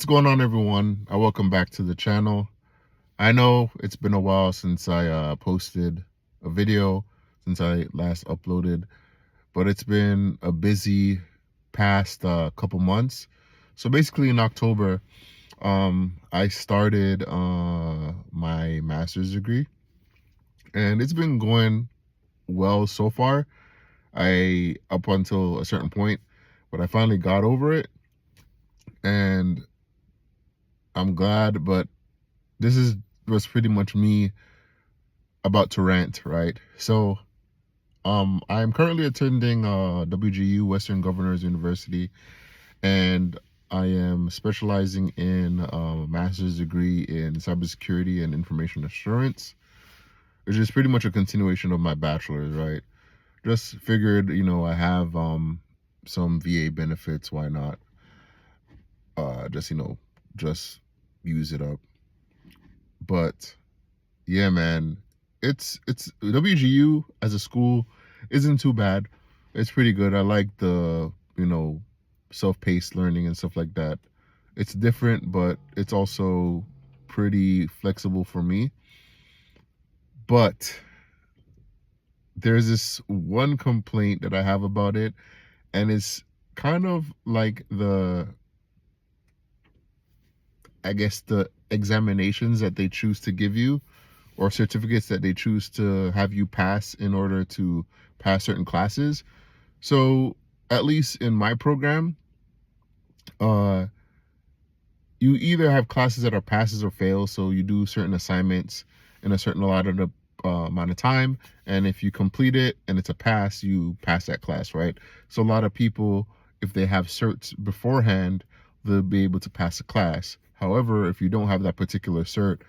What's going on, everyone? Welcome back to the channel. I know it's been a while since I posted a video, since I last uploaded, but it's been a busy past couple months. So basically in October, I started my master's degree, and it's been going well so far. Up until a certain point, but I finally got over it, and I'm glad. But this was pretty much me about to rant, right? So I'm currently attending WGU, Western Governors University, and I am specializing in a master's degree in cybersecurity and information assurance, which is pretty much a continuation of my bachelor's, right? Just figured, I have some VA benefits, why not just just use it up. But yeah, man, it's WGU as a school isn't too bad. It's pretty good. I like the self-paced learning and stuff like that. It's different, but it's also pretty flexible for me. But there's this one complaint that I have about it, and it's kind of like the examinations that they choose to give you, or certificates that they choose to have you pass in order to pass certain classes. So at least in my program, uh, you either have classes that are passes or fails. So you do certain assignments in a certain allotted amount of time, and if you complete it and it's a pass, you pass that class, right? So a lot of people, if they have certs beforehand, they'll be able to pass a class. However, if you don't have that particular cert,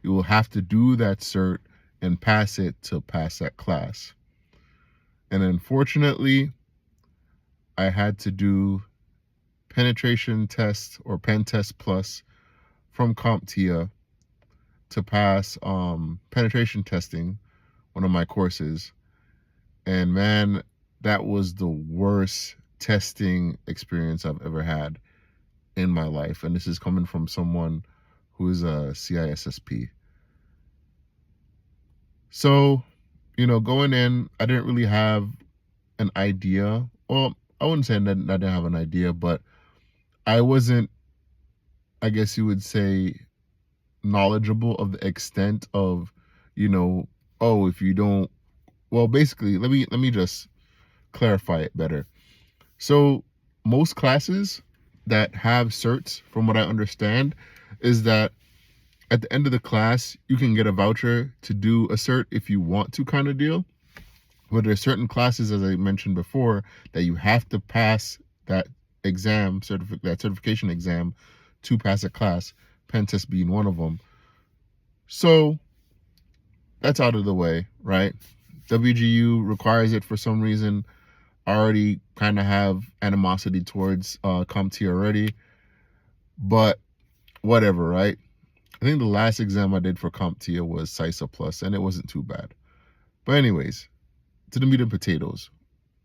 you will have to do that cert and pass it to pass that class. And unfortunately, I had to do penetration test or pen test plus from CompTIA to pass penetration testing, one of my courses. And man, that was the worst testing experience I've ever had in my life. And this is coming from someone who is a CISSP. So, going in, I didn't really have an idea. Well, I wouldn't say that I didn't have an idea, but I wasn't, I guess you would say, knowledgeable of the extent of, oh, if you don't, well, basically, let me just clarify it better. So most classes that have certs, from what I understand, is that at the end of the class, you can get a voucher to do a cert if you want to, kind of deal. But there are certain classes, as I mentioned before, that you have to pass that that certification exam to pass a class, pen test being one of them. So that's out of the way, right? WGU requires it for some reason. I already kind of have animosity towards CompTIA already, but whatever, right? I think the last exam I did for CompTIA was CISA Plus, and it wasn't too bad. But anyways, to the meat and potatoes,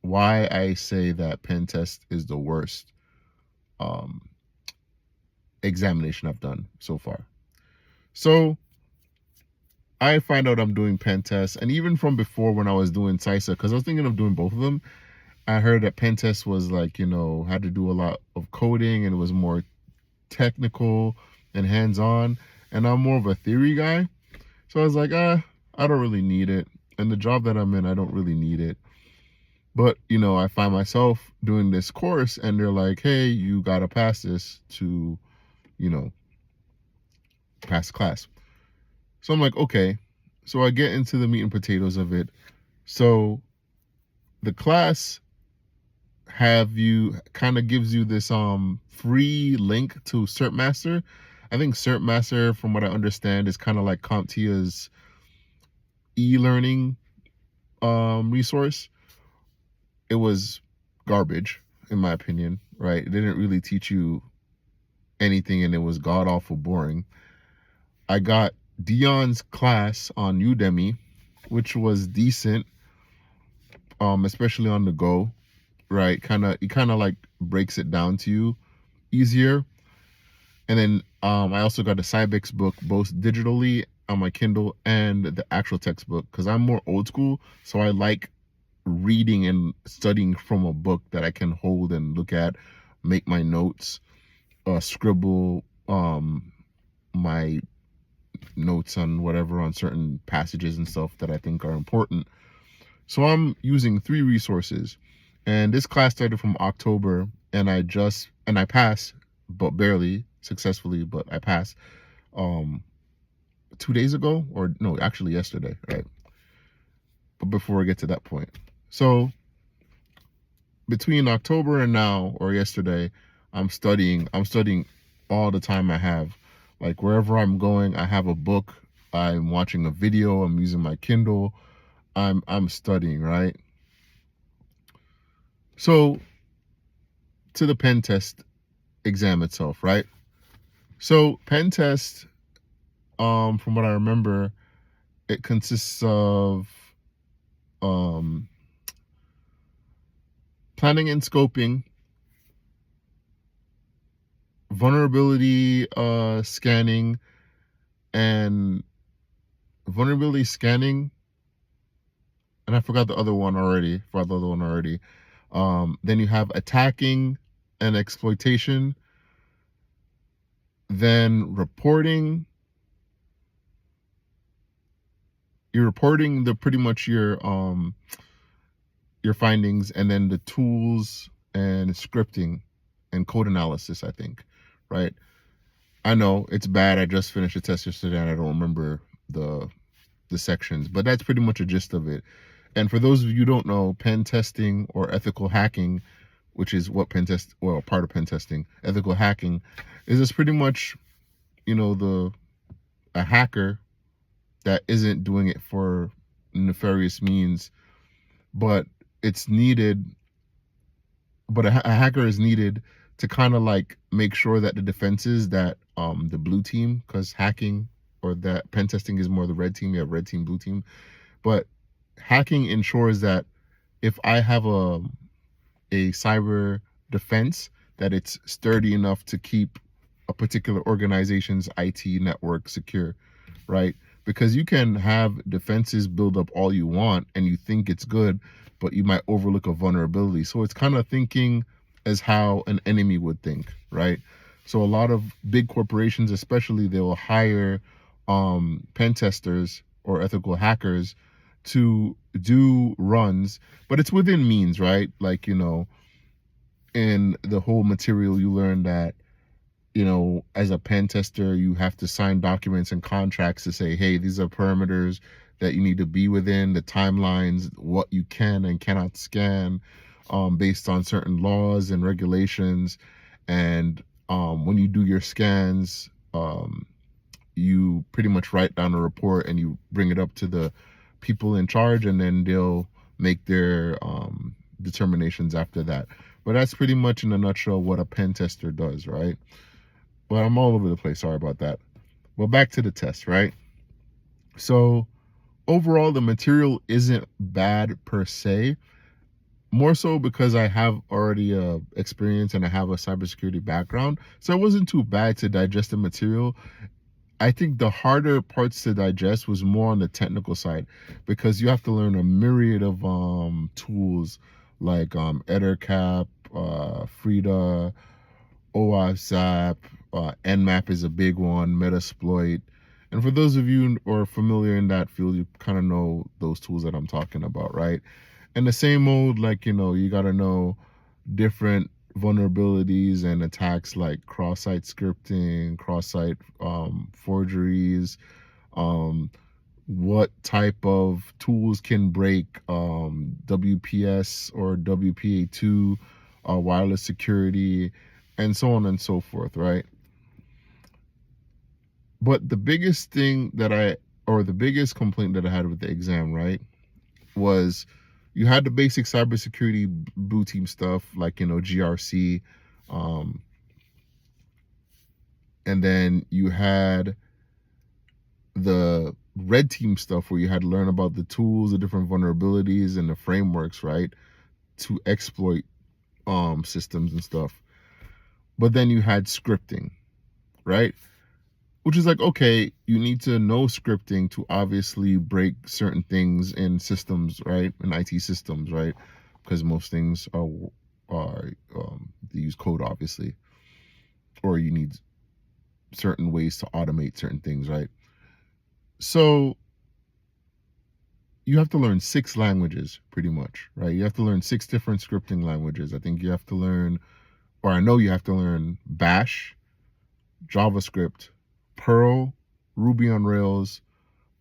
why I say that pen test is the worst um, examination I've done so far. So I find out I'm doing pen tests, and even from before when I was doing CISA, because I was thinking of doing both of them, I heard that pen test was like, had to do a lot of coding and it was more technical and hands-on, and I'm more of a theory guy. So I was like, I don't really need it. And the job that I'm in, I don't really need it. But, I find myself doing this course and they're like, hey, you got to pass this to, pass class. So I'm like, okay. So I get into the meat and potatoes of it. So the class kind of gives you this free link to CertMaster. I think CertMaster, from what I understand, is kind of like CompTIA's e-learning resource. It was garbage, in my opinion, right? It didn't really teach you anything, and it was god awful boring. I got Dion's class on Udemy, which was decent, especially on the go, right? It kind of like breaks it down to you easier. And then I also got a Cybex book, both digitally on my Kindle and the actual textbook, because I'm more old school. So I like reading and studying from a book that I can hold and look at, make my notes, scribble my notes on whatever, on certain passages and stuff that I think are important. So I'm using 3 resources. And this class started from October, and I passed, but barely successfully, but I passed 2 days ago, or no, actually yesterday, right? But before I get to that point. So between October and now, or yesterday, I'm studying all the time I have. Like wherever I'm going, I have a book, I'm watching a video, I'm using my Kindle, I'm studying, right? So to the pen test exam itself, right? So pen test, from what I remember, it consists of um planning and scoping, vulnerability scanning, and vulnerability scanning, and I forgot the other one already. Then you have attacking and exploitation, then reporting. You're reporting the pretty much your findings, and then the tools and scripting and code analysis, I think, right? I know it's bad. I just finished a test yesterday and I don't remember the sections, but that's pretty much a gist of it. And for those of you who don't know, pen testing or ethical hacking, which is what part of pen testing, ethical hacking, is just pretty much, a hacker that isn't doing it for nefarious means, but it's needed. But a hacker is needed to kind of like make sure that the defenses that the blue team, because hacking or that pen testing is more the red team. You have red team, blue team, but hacking ensures that if I have a cyber defense, that it's sturdy enough to keep a particular organization's IT network secure, right? Because you can have defenses build up all you want and you think it's good, but you might overlook a vulnerability. So it's kind of thinking as how an enemy would think, right? So a lot of big corporations, especially, they will hire pen testers or ethical hackers to do runs, but it's within means, right? Like, in the whole material, you learn that, as a pen tester, you have to sign documents and contracts to say, hey, these are parameters that you need to be within, the timelines, what you can and cannot scan, based on certain laws and regulations. And when you do your scans, you pretty much write down a report and you bring it up to the people in charge, and then they'll make their determinations after that. But that's pretty much in a nutshell what a pen tester does, right? But I'm all over the place, sorry about that. Well, back to the test, right? So overall, the material isn't bad per se, more so because I have already experience and I have a cybersecurity background, so it wasn't too bad to digest the material. I think the harder parts to digest was more on the technical side, because you have to learn a myriad of tools like Ettercap, Frida, OWASP, Nmap is a big one, Metasploit. And for those of you who are familiar in that field, you kind of know those tools that I'm talking about, right? And the same mode, like, you got to know different vulnerabilities and attacks like cross-site scripting, cross-site forgeries, what type of tools can break WPS or WPA2, wireless security, and so on and so forth, right? But the biggest thing the biggest complaint that I had with the exam, right, was you had the basic cybersecurity blue team stuff like, GRC, and then you had the red team stuff where you had to learn about the tools, the different vulnerabilities, and the frameworks, right, to exploit systems and stuff. But then you had scripting, right? Which is like, okay, you need to know scripting to obviously break certain things in systems, right? In IT systems, right? Because most things are they use code, obviously, or you need certain ways to automate certain things, right? So you have to learn 6 languages pretty much, right? You have to learn 6 different scripting languages. I think you have to learn, or I know you have to learn Bash, JavaScript, Perl, Ruby on Rails,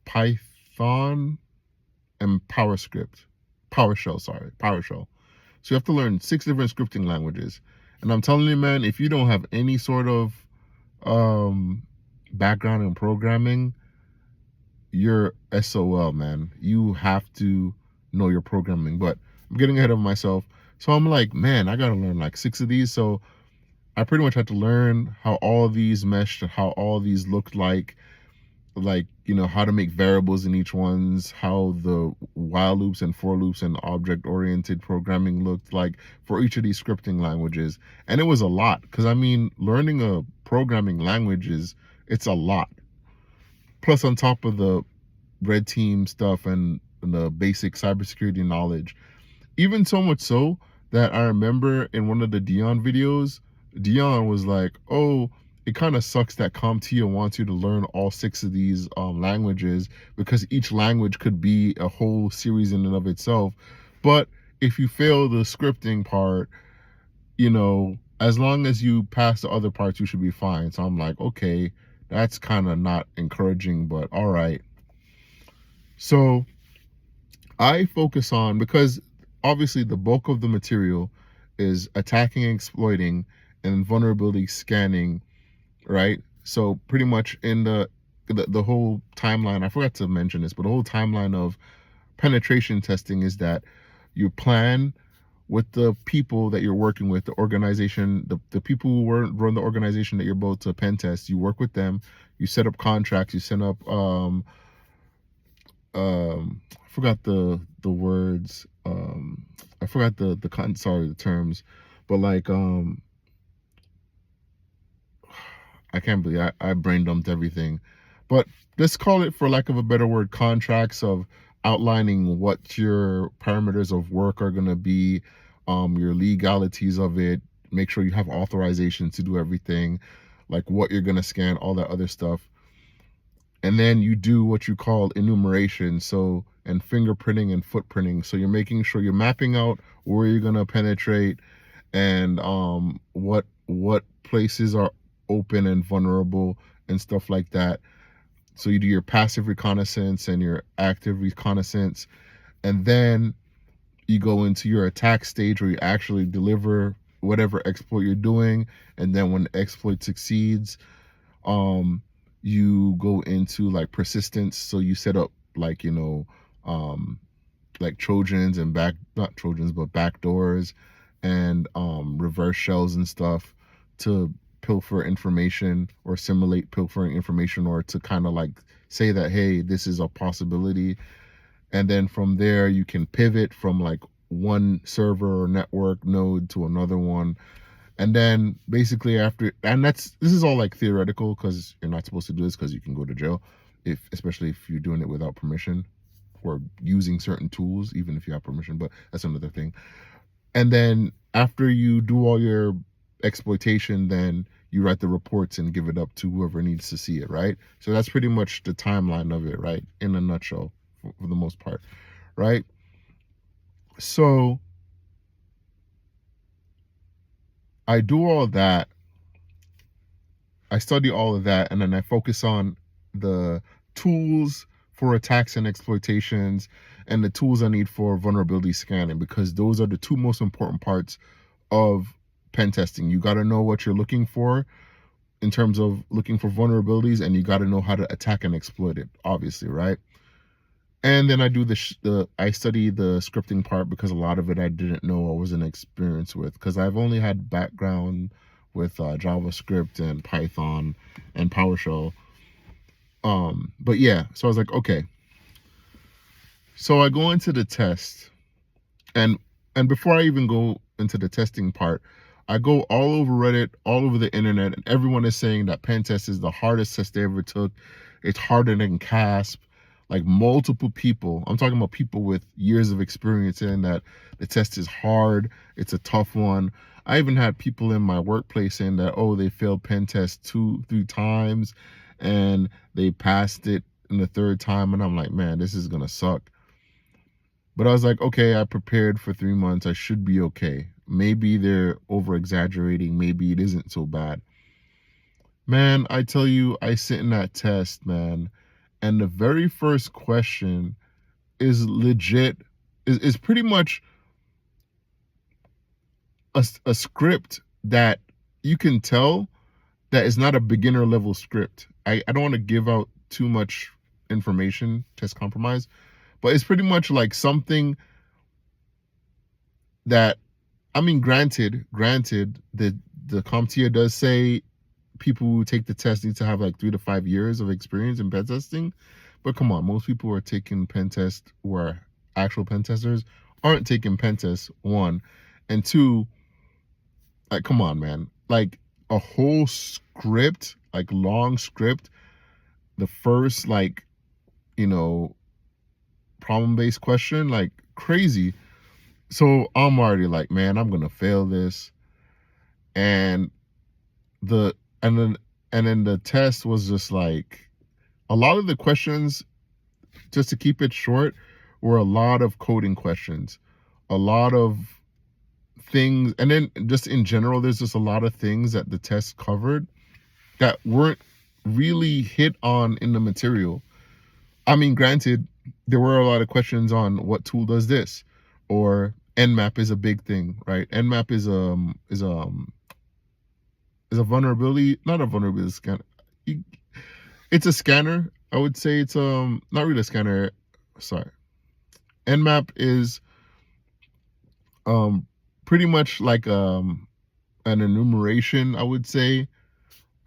Python, and PowerShell. So you have to learn 6 different scripting languages. And I'm telling you, man, if you don't have any sort of background in programming, you're SOL, man. You have to know your programming. But I'm getting ahead of myself. So I'm like, man, I gotta learn like 6 of these. So I pretty much had to learn how all these meshed, how all these looked like, how to make variables in each ones, how the while loops and for loops and object oriented programming looked like for each of these scripting languages. And it was a lot, because I mean, learning a programming language it's a lot. Plus on top of the red team stuff and the basic cybersecurity knowledge. Even so much so that I remember in one of the Dion videos, Dion was like, oh, it kind of sucks that CompTIA wants you to learn all 6 of these languages, because each language could be a whole series in and of itself. But if you fail the scripting part, as long as you pass the other parts, you should be fine. So I'm like, okay, that's kind of not encouraging, but all right. So I focus on, because obviously the bulk of the material is attacking and exploiting and vulnerability scanning, right? So pretty much in the whole timeline, I forgot to mention this, but the whole timeline of penetration testing is that you plan with the people that you're working with, the organization, the people who run the organization that you're about to pen test. You work with them, you set up contracts, you set up I forgot the words, I forgot the terms, but like I can't believe I brain dumped everything. But let's call it, for lack of a better word, contracts of outlining what your parameters of work are going to be, your legalities of it, make sure you have authorization to do everything, like what you're going to scan, all that other stuff. And then you do what you call enumeration, and fingerprinting and footprinting. So you're making sure you're mapping out where you're going to penetrate, and what places are open and vulnerable and stuff like that. So you do your passive reconnaissance and your active reconnaissance, and then you go into your attack stage where you actually deliver whatever exploit you're doing. And then when the exploit succeeds, you go into like persistence. So you set up like like Trojans and not Trojans, but backdoors and reverse shells and stuff to pilfer information or simulate pilfering information, or to kind of like say that, hey, this is a possibility. And then from there you can pivot from like one server or network node to another one. And then basically this is all like theoretical, because you're not supposed to do this, because you can go to jail, especially if you're doing it without permission or using certain tools, even if you have permission, but that's another thing. And then after you do all your exploitation, then you write the reports and give it up to whoever needs to see it, right? So that's pretty much the timeline of it, right? In a nutshell, for the most part, right? So I do all that, I study all of that, and then I focus on the tools for attacks and exploitations and the tools I need for vulnerability scanning, because those are the 2 most important parts of pen testing. You got to know what you're looking for in terms of looking for vulnerabilities, and you got to know how to attack and exploit it, obviously, right? And then I do I study the scripting part, because a lot of it I didn't know, I wasn't experienced with, because I've only had background with JavaScript and Python and PowerShell. But yeah, so I was like, okay. So I go into the test, and before I even go into the testing part, I go all over Reddit, all over the internet, and everyone is saying that pen test is the hardest test they ever took. It's harder than CASP. Like multiple people, I'm talking about people with years of experience, saying that the test is hard. It's a tough one. I even had people in my workplace saying that, oh, they failed pen test 2-3 times and they passed it in the third time. And I'm like, man, this is going to suck. But I was like, okay, I prepared for 3 months. I should be okay. Maybe they're over exaggerating. Maybe it isn't so bad. Man, I tell you, I sit in that test, man. And the very first question is legit, is pretty much a script that you can tell that is not a beginner level script. I don't want to give out too much information, test compromise, but it's pretty much like something that, I mean, granted, the CompTIA does say people who take the test need to have like 3 to 5 years of experience in pen testing. But come on, most people who are taking pen tests, who are actual pen testers, aren't taking pen tests, one. And two, like, come on, man. Like, a whole script, like long script, the first, like, problem-based question, like crazy. So I'm already like, man, I'm gonna fail this. And the and then the test was just like, a lot of the questions, just to keep it short, were a lot of coding questions, a lot of things. And then just in general, there's just a lot of things that the test covered that weren't really hit on in the material. I mean, granted, there were a lot of questions on what tool does this, or Nmap is a big thing, right? Nmap is a vulnerability, not a vulnerability scanner. It's a scanner. I would say it's not really a scanner. Sorry. Nmap is pretty much like an enumeration, I would say,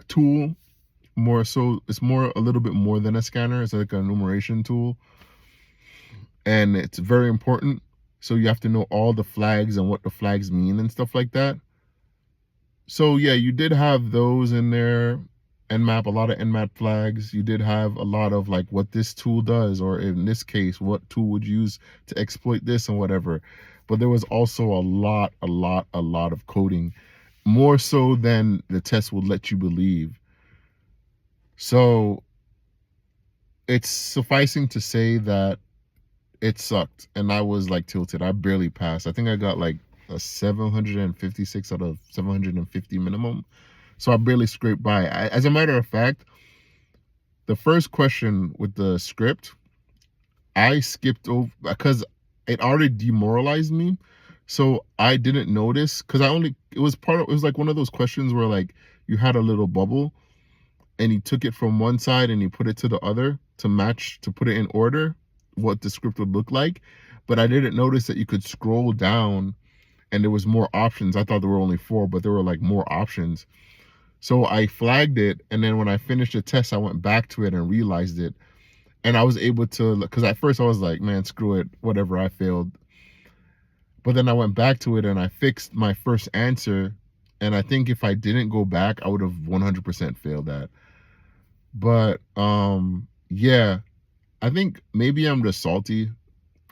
tool. More so, it's more a little bit more than a scanner. It's like an enumeration tool, and it's very important. So you have to know all the flags and what the flags mean and stuff like that. So yeah, you did have those in there. Nmap, a lot of Nmap flags. You did have a lot of like what this tool does, or in this case, what tool would you use to exploit this and whatever. But there was also a lot of coding, more so than the test would let you believe. So it's sufficing to say that it sucked, and I was like tilted. I barely passed. I think I got like a 756 out of 750 minimum. So I barely scraped by. As a matter of fact, the first question with the script, I skipped over because it already demoralized me. So I didn't notice, because it was like one of those questions where like you had a little bubble and he took it from one side and he put it to the other to put it in order, what the script would look like. But I didn't notice that you could scroll down and there was more options. I thought there were only 4, but there were like more options. So I flagged it, and then when I finished the test, I went back to it and realized it. And I was able to, because at first I was like, man, screw it, whatever, I failed. But then I went back to it and I fixed my first answer. And I think if I didn't go back, I would have 100% failed that. But yeah, I think maybe I'm just salty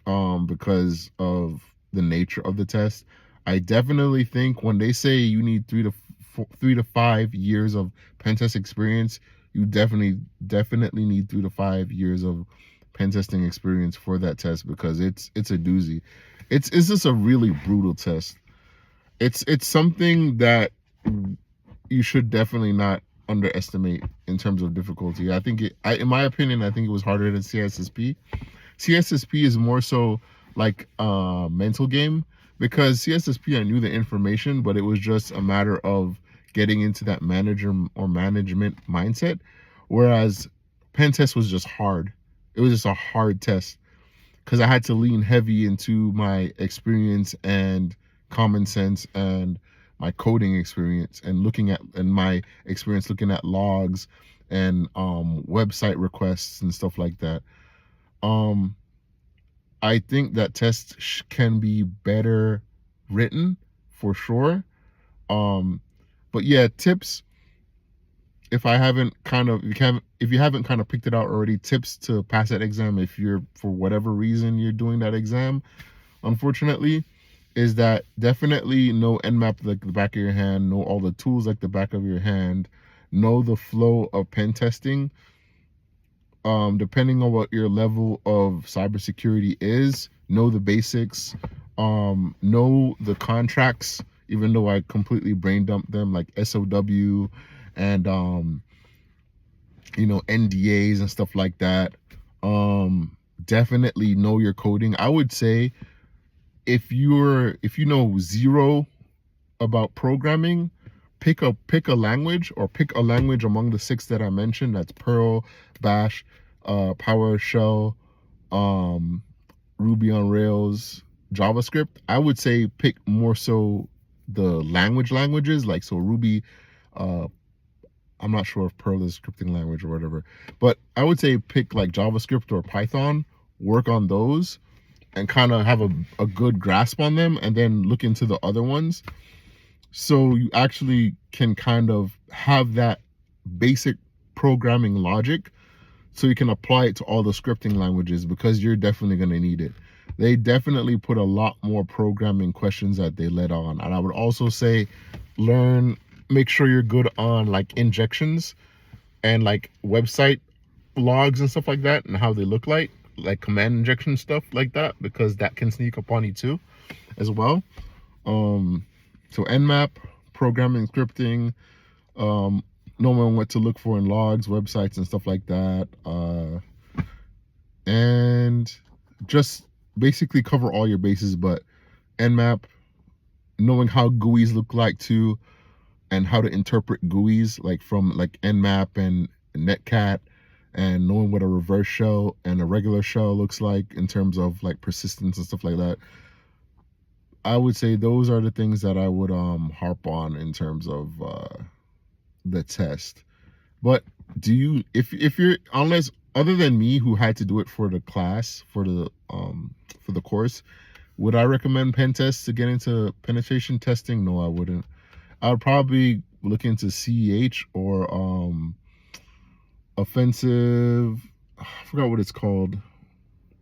because of the nature of the test. I definitely think when they say you need 3 to 5 years of pen test experience, you definitely need 3 to 5 years of pen testing experience for that test, because it's a doozy. It's just a really brutal test. It's something that you should definitely not underestimate in terms of difficulty. I think in my opinion, I think it was harder than CSSP. CSSP is more so like a mental game, because CSSP, I knew the information, but it was just a matter of getting into that manager or management mindset. Whereas pen test was just hard. It was just a hard test because I had to lean heavy into my experience and common sense and my coding experience, and my experience looking at logs and website requests and stuff like that. I think that tests can be better written, for sure, But yeah, tips, if you haven't kind of picked it out already, tips to pass that exam if you're, for whatever reason you're doing that exam, unfortunately, is that definitely know Nmap like the back of your hand, know all the tools like the back of your hand, know the flow of pen testing. Depending on what your level of cybersecurity is, know the basics, know the contracts, even though I completely brain dumped them, like SOW and NDAs and stuff like that. Definitely know your coding. I would say if you know zero about programming, pick a language, or pick a language among the 6 that I mentioned. That's Perl, Bash, PowerShell, Ruby on Rails, JavaScript. I would say pick more so the languages, like, so Ruby, I'm not sure if Perl is a scripting language or whatever, but I would say pick like JavaScript or Python, work on those and kind of have a good grasp on them, and then look into the other ones, so you actually can kind of have that basic programming logic, so you can apply it to all the scripting languages, because you're definitely going to need it. They definitely put a lot more programming questions that they let on. And I would also say make sure you're good on like injections and like website logs and stuff like that, and how they look like command injection stuff like that, because that can sneak up on you too as well. So Nmap, programming, scripting, knowing what to look for in logs, websites and stuff like that, and just basically cover all your bases. But Nmap, knowing how GUIs look like too, and how to interpret GUIs, like from like Nmap and Netcat, and knowing what a reverse shell and a regular shell looks like in terms of like persistence and stuff like that. I would say those are the things that I would harp on in terms of the test. But do you, if you're, unless, other than me who had to do it for the class, for the course, would I recommend pen tests to get into penetration testing? No, I wouldn't. I would probably look into CEH or offensive, I forgot what it's called.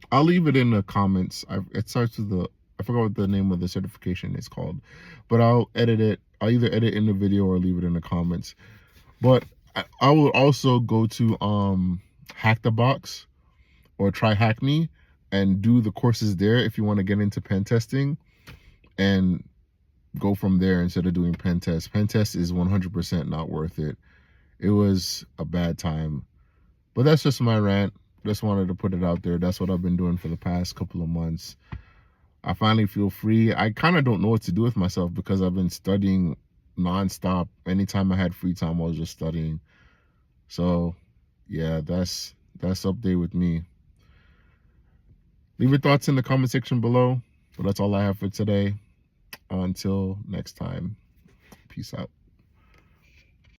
I'll leave it in the comments. It starts with I forgot what the name of the certification is called, but I'll edit it. I'll either edit in the video or leave it in the comments. But I will also go to Hack the Box or Try Hack Me and do the courses there if you want to get into pen testing, and go from there instead of doing pen test. Pen test is 100% not worth it. It was a bad time. But that's just my rant. Just wanted to put it out there. That's what I've been doing for the past couple of months. I finally feel free. I kind of don't know what to do with myself because I've been studying nonstop. Anytime I had free time, I was just studying. So yeah, that's update with me. Leave your thoughts in the comment section below. But that's all I have for today. Until next time, peace out.